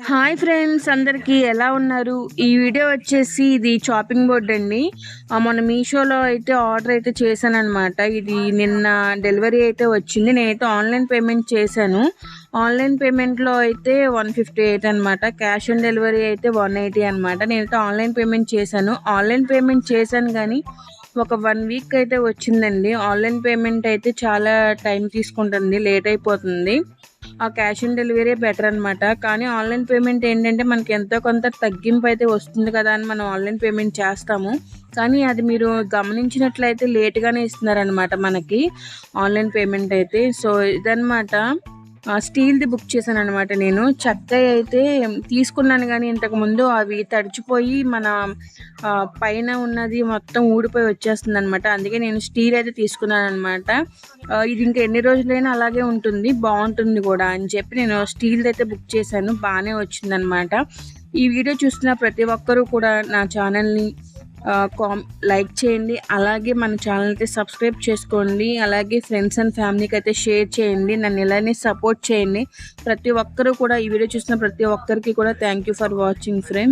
Hi friends, అందరికీ ఎలా ఉన్నారు? ఈ వీడియో వచ్చేసి ఇది చాపింగ్ బోర్డ్ అండి. మొన్న మీషోలో అయితే ఆర్డర్ అయితే చేశాననమాట. ఇది నిన్న డెలివరీ అయితే వచ్చింది. నేనైతే ఆన్లైన్ పేమెంట్ చేశాను. ఆన్లైన్ పేమెంట్లో అయితే 158 అనమాట. క్యాష్ ఆన్ డెలివరీ అయితే 180 అనమాట. నేనైతే ఆన్లైన్ పేమెంట్ చేశాను. ఆన్లైన్ పేమెంట్ చేశాను కానీ ఒక 1 వీక్ అయితే వచ్చిందండి. ఆన్లైన్ పేమెంట్ అయితే చాలా టైం తీసుకుంటుంది, లేట్ అయిపోతుంది. ఆ క్యాష్ ఆన్ డెలివరీ బెటర్ అనమాట. కానీ ఆన్లైన్ పేమెంట్ ఏంటంటే మనకి ఎంతో కొంత తగ్గింపు అయితే వస్తుంది కదా అని మనం ఆన్లైన్ పేమెంట్ చేస్తాము. కానీ అది మీరు గమనించినట్లయితే లేట్గానే ఇస్తున్నారనమాట మనకి ఆన్లైన్ పేమెంట్ అయితే. సో ఇదనమాట. స్టీల్ది బుక్ చేశాను అనమాట. నేను చెక్కయి అయితే తీసుకున్నాను కానీ ఇంతకుముందు అవి తడిచిపోయి మన పైన ఉన్నది మొత్తం ఊడిపోయి వచ్చేస్తుంది అనమాట. అందుకే నేను స్టీల్ అయితే తీసుకున్నాను అనమాట. ఇది ఇంకా ఎన్ని రోజులైనా అలాగే ఉంటుంది, బాగుంటుంది కూడా అని చెప్పి నేను స్టీల్ది అయితే బుక్ చేశాను. బాగానే వచ్చిందనమాట. ఈ వీడియో చూస్తున్న ప్రతి ఒక్కరూ కూడా నా ఛానల్ని లైక్ చేయండి. అలాగే మన ఛానల్ అయితే సబ్స్క్రైబ్ చేసుకోండి. అలాగే ఫ్రెండ్స్ అండ్ ఫ్యామిలీకి అయితే షేర్ చేయండి. నన్ను ఇలానే సపోర్ట్ చేయండి. ప్రతి ఒక్కరూ కూడా ఈ వీడియో చూసిన ప్రతి ఒక్కరికి కూడా thank you for watching friends.